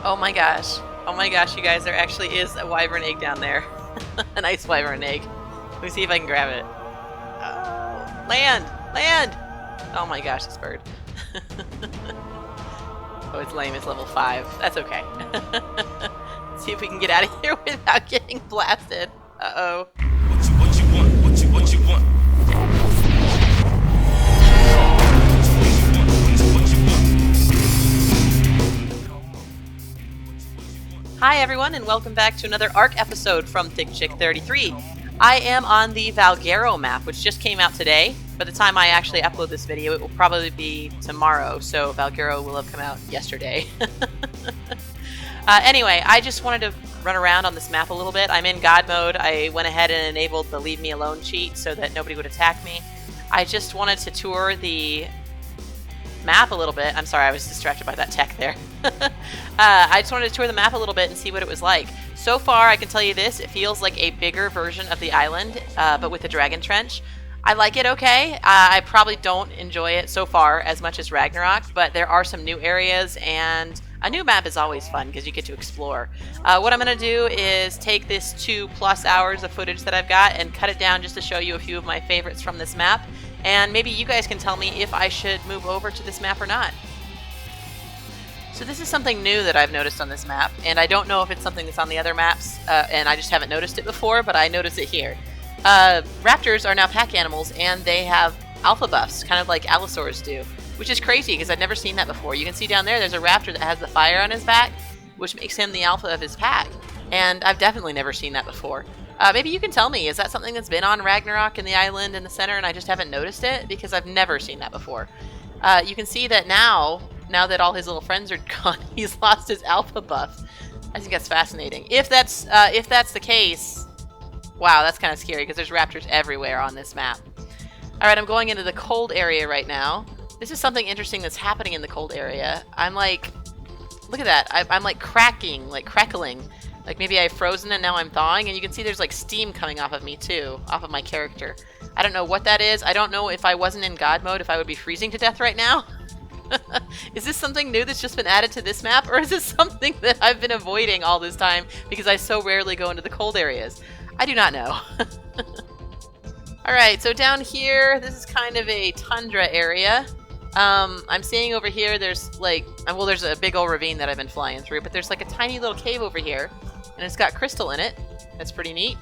Oh my gosh. Oh my gosh, you guys, there actually is a wyvern egg down there. A nice wyvern egg. Let me see if I can grab it. Oh, land! Land! Oh my gosh, this bird. Oh, it's lame. It's level 5. That's okay. Let's see if we can get out of here without getting blasted. Uh-oh. What you want? What you want? Hi everyone, and welcome back to another ARK episode from Thick Chick 33. I am on the Valguero map, which just came out today. By the time I actually upload this video, it will probably be tomorrow, so Valguero will have come out yesterday. Anyway, I just wanted to run around on this map a little bit. I'm in God mode. I went ahead and enabled the Leave Me Alone cheat so that nobody would attack me. I just wanted to tour the map a little bit. I'm sorry, I was distracted by that tech there. I just wanted to tour the map a little bit and see what it was like. So far, I can tell you this, it feels like a bigger version of the island, but with the Dragon Trench. I like it okay. I probably don't enjoy it so far as much as Ragnarok, but there are some new areas, and a new map is always fun because you get to explore. What I'm going to do is take this 2+ hours of footage that I've got and cut it down just to show you a few of my favorites from this map, and maybe you guys can tell me if I should move over to this map or not. So this is something new that I've noticed on this map, and I don't know if it's something that's on the other maps, and I just haven't noticed it before, but I noticed it here. Raptors are now pack animals, and they have alpha buffs, kind of like allosaurs do, which is crazy because I've never seen that before. You can see down there's a raptor that has the fire on his back, which makes him the alpha of his pack, and I've definitely never seen that before. Maybe you can tell me, is that something that's been on Ragnarok in the island in the center and I just haven't noticed it? Because I've never seen that before. You can see that now that all his little friends are gone, he's lost his alpha buff. I think that's fascinating. If that's the case, wow, that's kind of scary because there's raptors everywhere on this map. All right, I'm going into the cold area right now. This is something interesting that's happening in the cold area. I'm like, look at that. I'm like cracking, like crackling. Like maybe I've frozen and now I'm thawing, and you can see there's like steam coming off of me too, off of my character. I don't know what that is. I don't know if I wasn't in God mode if I would be freezing to death right now. Is this something new that's just been added to this map, or is this something that I've been avoiding all this time because I so rarely go into the cold areas? I do not know. Alright, so down here, this is kind of a tundra area. I'm seeing over here there's like, well, there's a big old ravine that I've been flying through, but there's like a tiny little cave over here, and it's got crystal in it. That's pretty neat.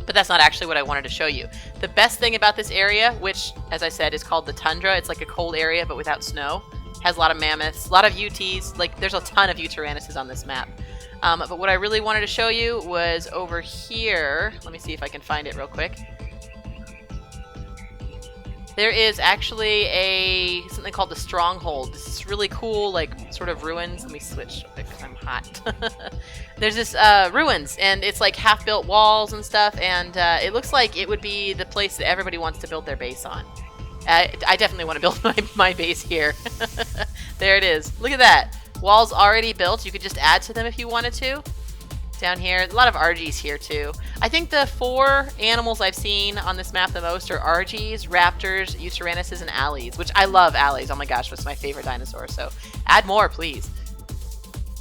But that's not actually what I wanted to show you. The best thing about this area, which, as I said, is called the tundra, it's like a cold area but without snow, has a lot of mammoths, a lot of UTs, like there's a ton of Utyrannuses on this map. But what I really wanted to show you was over here. Let me see if I can find it real quick. There is actually something called the Stronghold. This is really cool, like sort of ruins. Let me switch because I'm hot. There's this ruins, and it's like half-built walls and stuff, and it looks like it would be the place that everybody wants to build their base on. I definitely want to build my base here. There it is. Look at that. Walls already built. You could just add to them if you wanted to. Down here, a lot of RGs here too. I think the 4 animals I've seen on this map the most are RGs, raptors, Utyrannuses, and Allies, which I love Allies. Oh my gosh, that's my favorite dinosaur. So add more, please.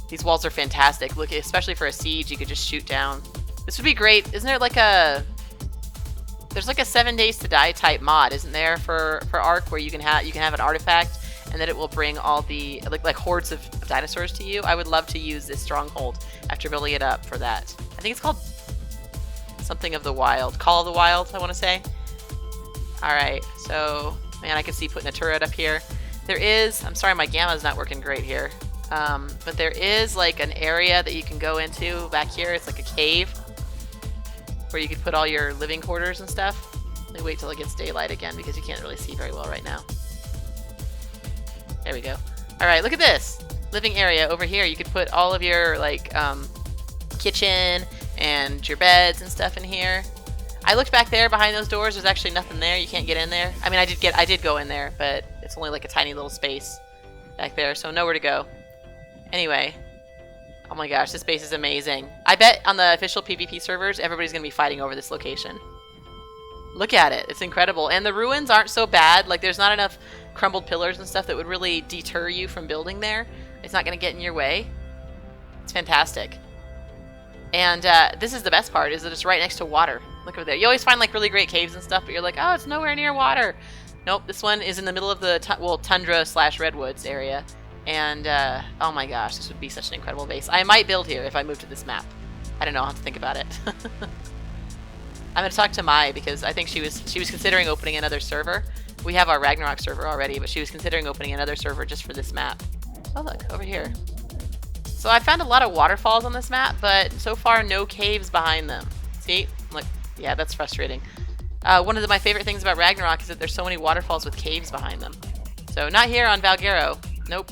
These walls are fantastic. Look, especially for a siege, you could just shoot down. This would be great. Isn't there like there's like a 7 days to die type mod, isn't there, for ARK, where you can have an artifact and that it will bring all the like hordes of dinosaurs to you? I would love to use this stronghold after building it up for that. I think it's called something of the wild. Call of the Wild, I want to say. Alright, so, man, I can see putting a turret up here. There is, I'm sorry my gamma's not working great here, but there is like an area that you can go into back here. It's like a cave where you could put all your living quarters and stuff. Let me wait till it gets daylight again because you can't really see very well right now. There we go. Alright, look at this! Living area over here. You could put all of your like kitchen and your beds and stuff in here. I looked back there behind those doors. There's actually nothing there. You can't get in there. I mean, I did go in there, but it's only like a tiny little space back there, so nowhere to go. Anyway, oh my gosh, this base is amazing. I bet on the official PvP servers, everybody's gonna be fighting over this location. Look at it. It's incredible. And the ruins aren't so bad. Like, there's not enough crumbled pillars and stuff that would really deter you from building there. It's not going to get in your way. It's fantastic. And this is the best part, is that it's right next to water. Look over there. You always find like really great caves and stuff, but you're like, oh, it's nowhere near water. Nope, this one is in the middle of the tundra / redwoods area. And oh my gosh, this would be such an incredible base. I might build here if I move to this map. I don't know, I'll have to think about it. I'm gonna talk to Mai because I think she was considering opening another server. We have our Ragnarok server already, but she was considering opening another server just for this map. Oh look, over here. So I found a lot of waterfalls on this map, but so far no caves behind them. See? Look, yeah, that's frustrating. One of my favorite things about Ragnarok is that there's so many waterfalls with caves behind them. So not here on Valguero. Nope.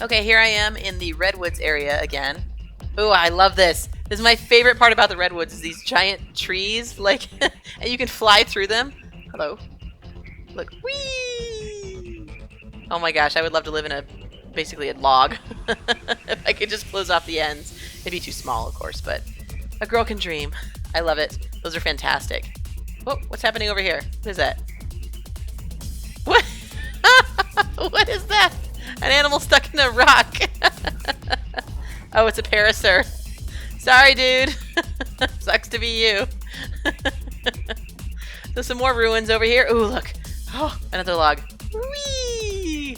Okay, here I am in the Redwoods area again. Ooh, I love this. This is my favorite part about the Redwoods, is these giant trees, like, and you can fly through them. Hello. Look, whee! Oh my gosh, I would love to live in basically a log. If I could just close off the ends. It'd be too small, of course, but a girl can dream. I love it. Those are fantastic. Oh, what's happening over here? What is that? What? What is that? An animal stuck in a rock. Oh, it's a parasaur. Sorry, dude. Sucks to be you. There's some more ruins over here. Ooh, look. Oh, another log. Whee!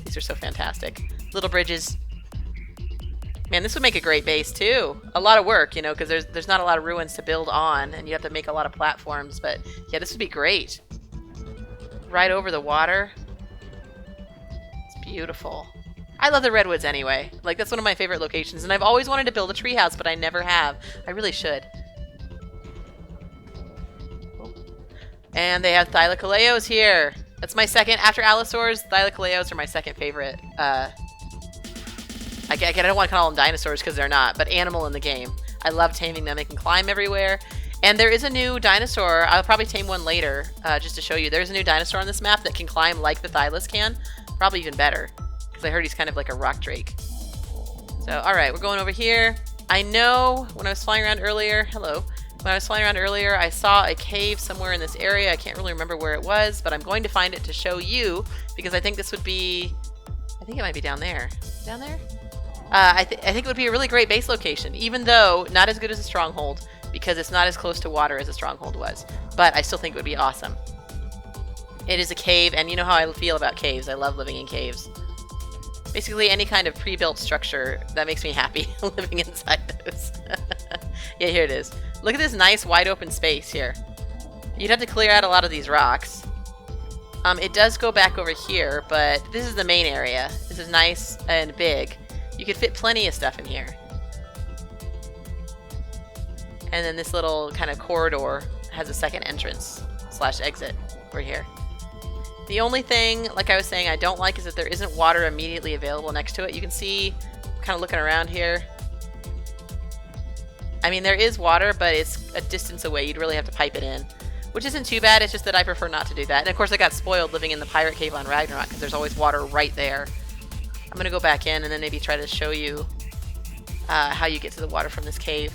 These are so fantastic. Little bridges. Man, this would make a great base, too. A lot of work, you know, because there's not a lot of ruins to build on, and you have to make a lot of platforms, but yeah, this would be great. Right over the water. It's beautiful. I love the Redwoods anyway. Like, that's one of my favorite locations, and I've always wanted to build a treehouse, but I never have. I really should. And they have Thylacoleos here. That's my second. After allosaurs, Thylacoleos are my second favorite. I don't want to call them dinosaurs because they're not, but animal in the game. I love taming them. They can climb everywhere. And there is a new dinosaur. I'll probably tame one later just to show you. There's a new dinosaur on this map that can climb like the Thylus can. Probably even better because I heard he's kind of like a rock drake. So, all right, we're going over here. I know when I was flying around earlier, hello. When I was flying around earlier, I saw a cave somewhere in this area. I can't really remember where it was, but I'm going to find it to show you because I think this would be, I think it might be down there. Down there? I think it would be a really great base location, even though not as good as a stronghold because it's not as close to water as a stronghold was. But I still think it would be awesome. It is a cave, and you know how I feel about caves. I love living in caves. Basically, any kind of pre-built structure, that makes me happy living inside those. Yeah, here it is. Look at this nice wide open space here. You'd have to clear out a lot of these rocks. It does go back over here, but this is the main area. This is nice and big. You could fit plenty of stuff in here. And then this little kind of corridor has a second entrance / exit over here. The only thing, like I was saying, I don't like is that there isn't water immediately available next to it. You can see, kind of looking around here. I mean, there is water, but it's a distance away. You'd really have to pipe it in, which isn't too bad. It's just that I prefer not to do that. And of course, I got spoiled living in the pirate cave on Ragnarok because there's always water right there. I'm going to go back in and then maybe try to show you how you get to the water from this cave.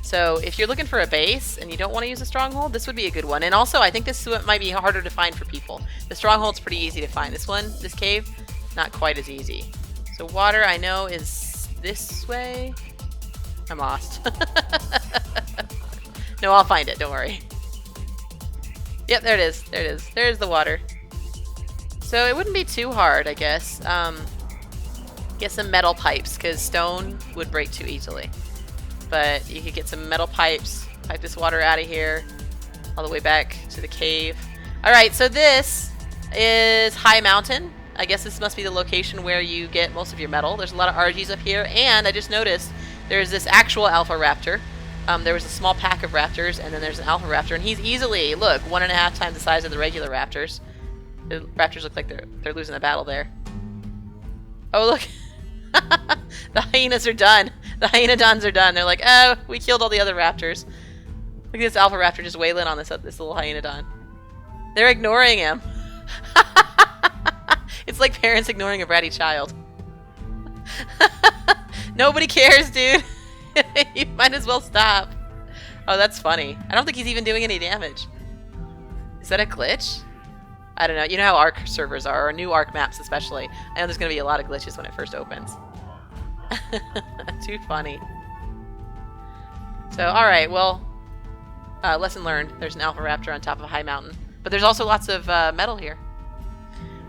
So if you're looking for a base and you don't want to use a stronghold, this would be a good one. And also, I think this might be harder to find for people. The stronghold's pretty easy to find. This cave, not quite as easy. So water, I know, is this way. I'm lost. No, I'll find it. Don't worry. Yep, there it is. There it is. There's the water. So it wouldn't be too hard, I guess. Get some metal pipes, because stone would break too easily. But you could get some metal pipes, pipe this water out of here, all the way back to the cave. Alright, so this is High Mountain. I guess this must be the location where you get most of your metal. There's a lot of RGs up here, and I just noticed there's this actual alpha raptor. There was a small pack of raptors, and then there's an alpha raptor, and he's easily, look, 1.5 times the size of the regular raptors. The raptors look like they're losing the battle there. Oh, look. The hyenas are done. The hyenodons are done. They're like, oh, we killed all the other raptors. Look at this alpha raptor just wailing on this little hyenodon. They're ignoring him. It's like parents ignoring a bratty child. Nobody cares, dude. You might as well stop. Oh, that's funny. I don't think he's even doing any damage. Is that a glitch? I don't know. You know how ARK servers are, or new ARK maps especially. I know there's going to be a lot of glitches when it first opens. Too funny. So, alright, well, lesson learned. There's an alpha raptor on top of a high mountain. But there's also lots of metal here.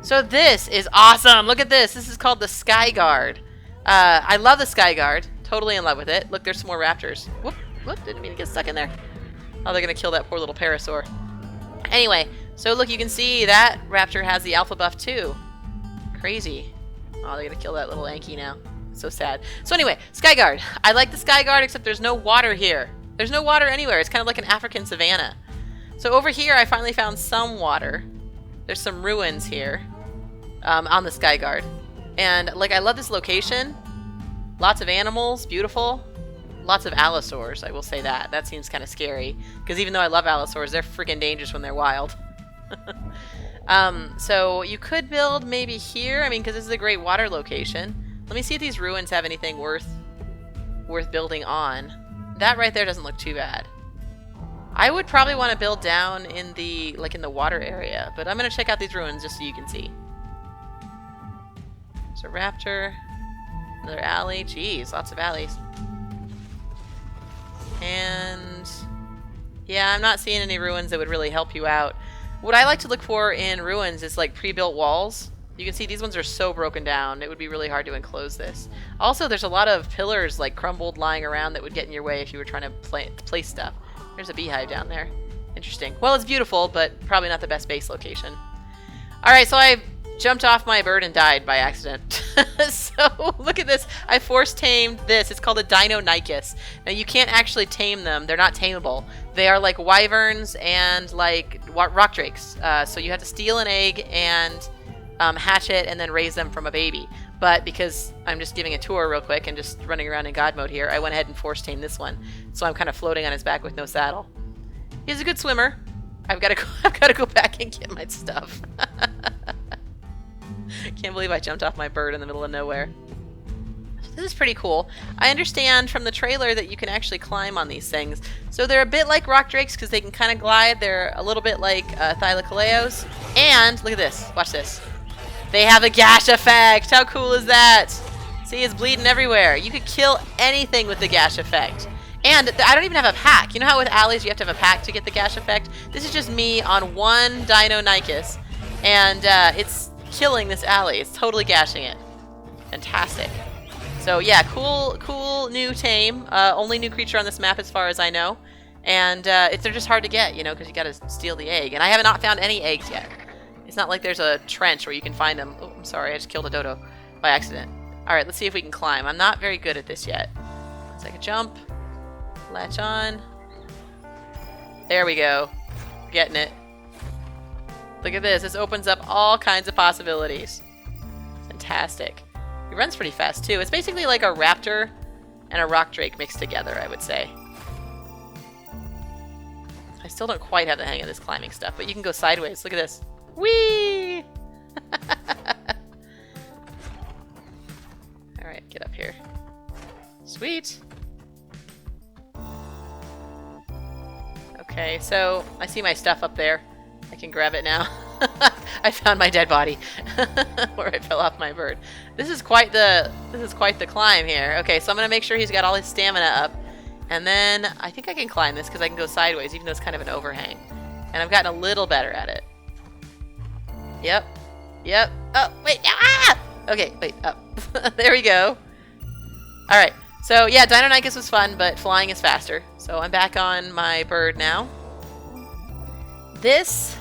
So this is awesome! Look at this! This is called the Sky Guard. I love the Sky Guard. Totally in love with it. Look, there's some more raptors. Whoop, whoop, didn't mean to get stuck in there. Oh, they're going to kill that poor little parasaur. Anyway, so look, you can see that raptor has the alpha buff too. Crazy. Oh, they're going to kill that little Anki now. So sad. So anyway, Sky Guard. I like the Sky Guard, except there's no water here. There's no water anywhere. It's kind of like an African savanna. So over here, I finally found some water. There's some ruins here on the Sky Guard. And, like, I love this location. Lots of animals. Beautiful. Lots of allosaurs, I will say that. That seems kind of scary. Because even though I love allosaurs, they're freaking dangerous when they're wild. So you could build maybe here. I mean, because this is a great water location. Let me see if these ruins have anything worth building on. That right there doesn't look too bad. I would probably want to build down in the water area, but I'm going to check out these ruins just so you can see. There's a raptor. Another alley. Jeez, lots of alleys. And yeah, I'm not seeing any ruins that would really help you out. What I like to look for in ruins is like pre-built walls. You can see these ones are so broken down, it would be really hard to enclose this. Also, there's a lot of pillars like crumbled lying around that would get in your way if you were trying to place stuff. There's a beehive down there. Interesting. Well, it's beautiful, but probably not the best base location. Alright, so I jumped off my bird and died by accident. So, look at this. I force tamed this. It's called a Deinonychus. Now, you can't actually tame them. They're not tameable. They are like wyverns and like rock drakes. So you have to steal an egg and hatch it and then raise them from a baby. But because I'm just giving a tour real quick and just running around in God mode here, I went ahead and force tamed this one. So I'm kind of floating on his back with no saddle. He's a good swimmer. I've got to go back and get my stuff. Can't believe I jumped off my bird in the middle of nowhere. This is pretty cool. I understand from the trailer that you can actually climb on these things. So they're a bit like rock drakes because they can kind of glide. They're a little bit like thylacoleos. And look at this. Watch this. They have a gash effect. How cool is that? See, it's bleeding everywhere. You could kill anything with the gash effect. And I don't even have a pack. You know how with alleys you have to have a pack to get the gash effect? This is just me on one Deinonychus. And it's killing this alley. It's totally gashing it. Fantastic. So yeah, cool new tame. Only new creature on this map as far as I know. And they're just hard to get, you know, because you got to steal the egg. And I have not found any eggs yet. It's not like there's a trench where you can find them. Oh, I'm sorry, I just killed a dodo by accident. Alright, let's see if we can climb. I'm not very good at this yet. Let's take a jump. Latch on. There we go. Getting it. Look at this. This opens up all kinds of possibilities. Fantastic. He runs pretty fast, too. It's basically like a raptor and a rock drake mixed together, I would say. I still don't quite have the hang of this climbing stuff, but you can go sideways. Look at this. Whee! Alright, get up here. Sweet! Okay, so I see my stuff up there. I can grab it now. I found my dead body where I fell off my bird. This is quite the climb here. Okay, so I'm gonna make sure he's got all his stamina up, and then I think I can climb this because I can go sideways, even though it's kind of an overhang. And I've gotten a little better at it. Yep. Yep. Oh, wait. Ah! Okay, wait. Up. There we go. All right. So yeah, Deinonychus was fun, but flying is faster. So I'm back on my bird now. This.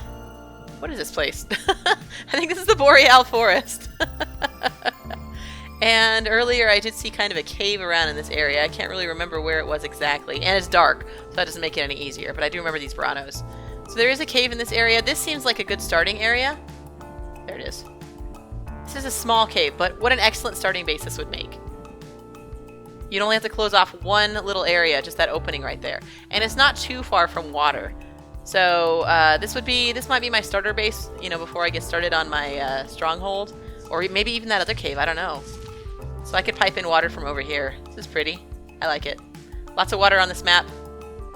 What is this place? I think this is the boreal forest. And earlier I did see kind of a cave around in this area. I can't really remember where it was exactly. And it's dark, so that doesn't make it any easier. But I do remember these branos. So there is a cave in this area. This seems like a good starting area. There it is. This is a small cave, but what an excellent starting base this would make. You'd only have to close off one little area, just that opening right there. And it's not too far from water. So this might be my starter base, you know, before I get started on my stronghold. Or maybe even that other cave, I don't know. So I could pipe in water from over here. This is pretty. I like it. Lots of water on this map.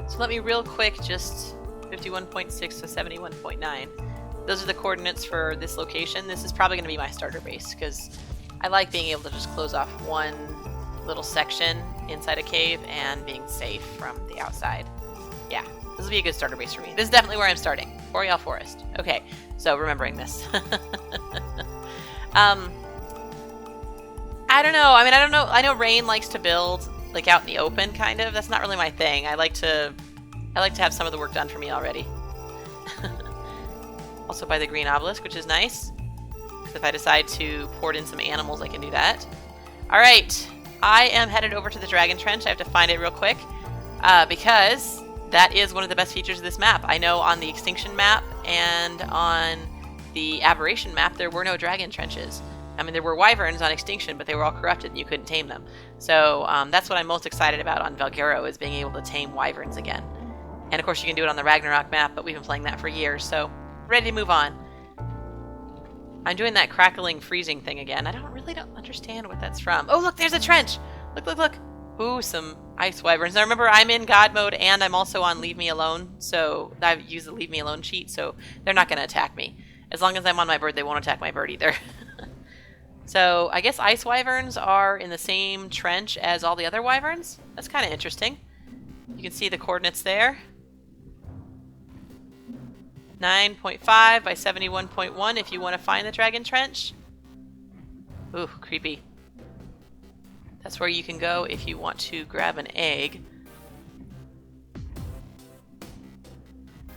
So let me real quick just 51.6 to 71.9. those are the coordinates for this location. This is probably going to be my starter base because I like being able to just close off one little section inside a cave and being safe from the outside. Yeah, this will be a good starter base for me. This is definitely where I'm starting. Boreal Forest. Okay, so remembering this. I don't know. I mean, I don't know. I know Rain likes to build like out in the open, kind of. That's not really my thing. I like to have some of the work done for me already. Also by the green obelisk, which is nice. If I decide to port in some animals, I can do that. All right, I am headed over to the Dragon Trench. I have to find it real quick because that is one of the best features of this map. I know on the Extinction map and on the Aberration map, there were no dragon trenches. I mean, there were wyverns on Extinction, but they were all corrupted and you couldn't tame them. So that's what I'm most excited about on Valguero, is being able to tame wyverns again. And of course you can do it on the Ragnarok map, but we've been playing that for years, so ready to move on. I'm doing that crackling freezing thing again. I really don't understand what that's from. Oh, look, there's a trench. Look. Ooh, some ice wyverns. Now remember, I'm in God mode and I'm also on Leave Me Alone, so I've used the Leave Me Alone cheat, so they're not going to attack me. As long as I'm on my bird, they won't attack my bird either. So I guess ice wyverns are in the same trench as all the other wyverns. That's kind of interesting. You can see the coordinates there. 9.5 by 71.1 if you want to find the dragon trench. Ooh, creepy. That's where you can go if you want to grab an egg.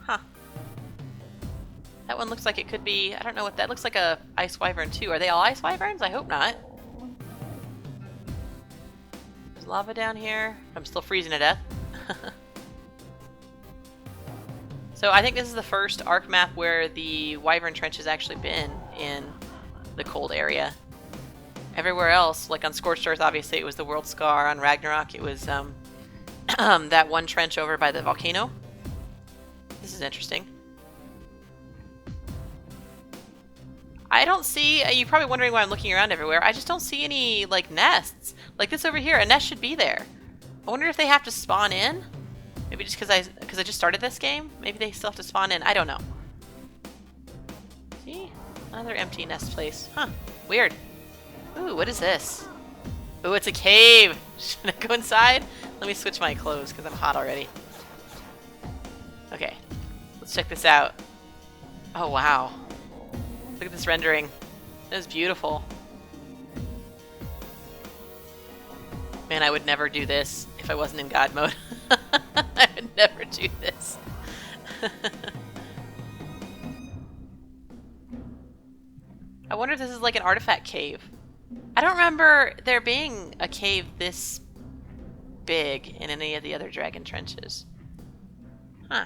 Huh. That one looks like it could be, I don't know what that looks like, a ice wyvern too. Are they all ice wyverns? I hope not. There's lava down here. I'm still freezing to death. So I think this is the first ARK map where the wyvern trench has actually been in the cold area. Everywhere else, like on Scorched Earth, obviously it was the World Scar. On Ragnarok, it was that one trench over by the volcano. This is interesting. I don't see, you're probably wondering why I'm looking around everywhere. I just don't see any, like, nests. Like this over here, a nest should be there. I wonder if they have to spawn in? Maybe just because I just started this game? Maybe they still have to spawn in. I don't know. See? Another empty nest place. Huh. Weird. Ooh, what is this? Ooh, it's a cave! Should I go inside? Let me switch my clothes because I'm hot already. Okay. Let's check this out. Oh, wow. Look at this rendering. That is beautiful. Man, I would never do this if I wasn't in God mode. I would never do this. I wonder if this is like an artifact cave. I don't remember there being a cave this big in any of the other dragon trenches. Huh.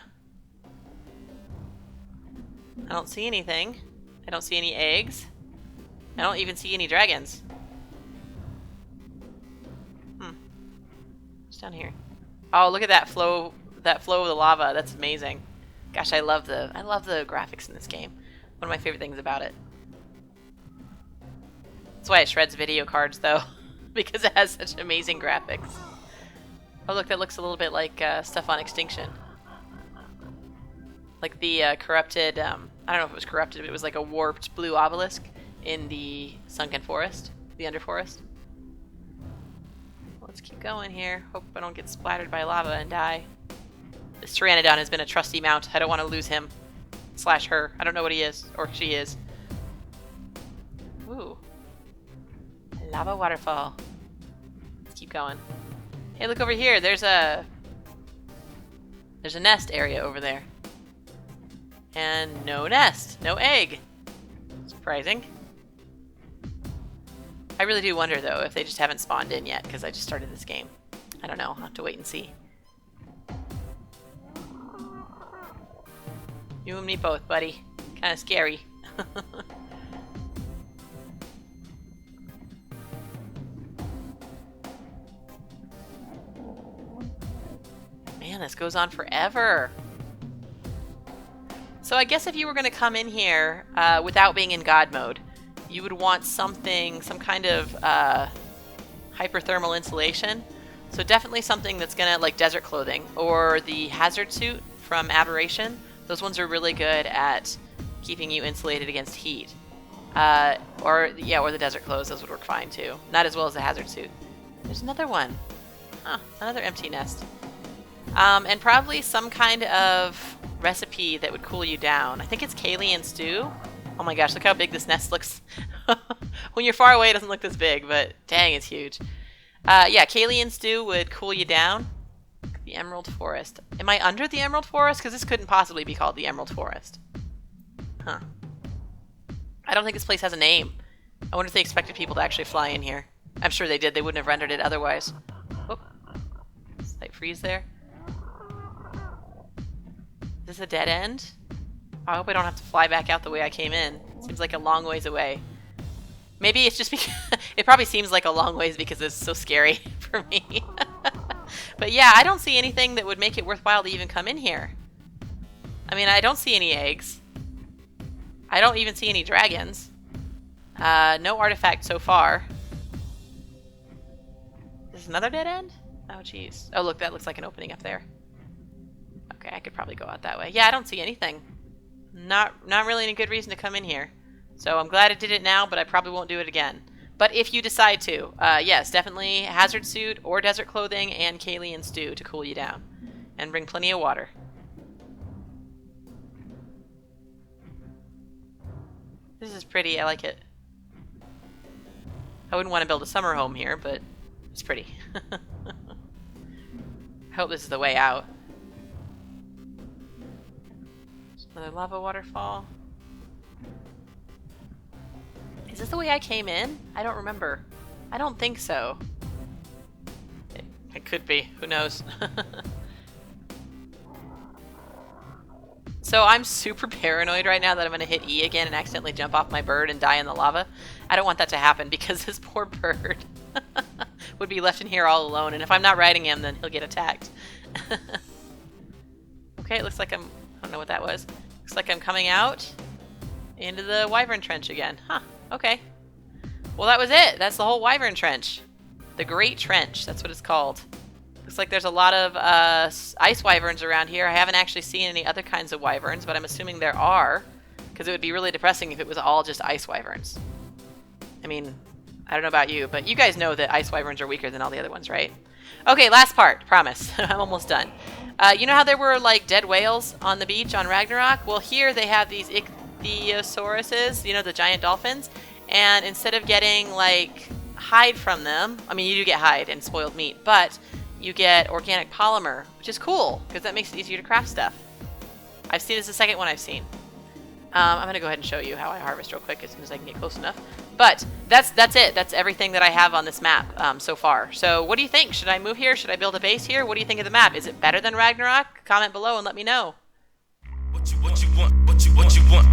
I don't see anything. I don't see any eggs. I don't even see any dragons. What's down here? Oh, look at that flow of the lava. That's amazing. Gosh, I love the graphics in this game. One of my favorite things about it. That's why it shreds video cards, though, because it has such amazing graphics. Oh, look, that looks a little bit like stuff on Extinction. Like the corrupted, I don't know if it was corrupted, but it was like a warped blue obelisk in the Sunken Forest, the Underforest. Let's keep going here. Hope I don't get splattered by lava and die. This Pteranodon has been a trusty mount. I don't want to lose him. Slash her. I don't know what he is, or she is. Ooh. Lava waterfall. Let's keep going. Hey, look over here. There's a nest area over there. And no nest. No egg. Surprising. I really do wonder, though, if they just haven't spawned in yet, because I just started this game. I don't know. I'll have to wait and see. You and me both, buddy. Kind of scary. Man, this goes on forever. So I guess if you were going to come in here without being in God mode, you would want something, some kind of hyperthermal insulation. So definitely something that's going to, like desert clothing or the hazard suit from Aberration. Those ones are really good at keeping you insulated against heat. Or the desert clothes. Those would work fine too. Not as well as the hazard suit. There's another one. Huh, another empty nest. And probably some kind of recipe that would cool you down. I think it's Kaylee stew. Oh my gosh, look how big this nest looks. When you're far away, it doesn't look this big, but dang, it's huge. Yeah, Kaylee stew would cool you down. The Emerald Forest. Am I under the Emerald Forest? Because this couldn't possibly be called the Emerald Forest. Huh. I don't think this place has a name. I wonder if they expected people to actually fly in here. I'm sure they did. They wouldn't have rendered it otherwise. Oh. Slight freeze there. Is this a dead end? I hope I don't have to fly back out the way I came in. Seems like a long ways away. Maybe it's just because... It probably seems like a long ways because it's so scary for me. But yeah, I don't see anything that would make it worthwhile to even come in here. I mean, I don't see any eggs. I don't even see any dragons. No artifact so far. Is this another dead end? Oh, jeez. Oh, look, that looks like an opening up there. Okay, I could probably go out that way. Yeah, I don't see anything. Not really any good reason to come in here. So I'm glad I did it now, but I probably won't do it again. But if you decide to, yes, definitely hazard suit or desert clothing and Kaylee stew to cool you down. And bring plenty of water. This is pretty, I like it. I wouldn't want to build a summer home here, but it's pretty. I hope this is the way out. Another lava waterfall. Is this the way I came in? I don't remember. I don't think so. It could be. Who knows? So I'm super paranoid right now that I'm going to hit E again and accidentally jump off my bird and die in the lava. I don't want that to happen because this poor bird would be left in here all alone. And if I'm not riding him, then he'll get attacked. Okay, it looks like I don't know what that was. Looks like I'm coming out into the Wyvern Trench again. Huh, okay. Well, that was it. That's the whole Wyvern Trench. The Great Trench, that's what it's called. Looks like there's a lot of ice wyverns around here. I haven't actually seen any other kinds of wyverns, but I'm assuming there are, because it would be really depressing if it was all just ice wyverns. I mean, I don't know about you, but you guys know that ice wyverns are weaker than all the other ones, right? Okay, last part, promise. I'm almost done. You know how there were like dead whales on the beach on Ragnarok? Well, here they have these ichthyosauruses, you know, the giant dolphins, and instead of getting like hide from them, I mean, you do get hide and spoiled meat, but you get organic polymer, which is cool because that makes it easier to craft stuff. I've seen this the second one I've seen. I'm gonna go ahead and show you how I harvest real quick as soon as I can get close enough. But that's it. That's everything that I have on this map so far. So what do you think? Should I move here? Should I build a base here? What do you think of the map? Is it better than Ragnarok? Comment below and let me know. What you want? What you want?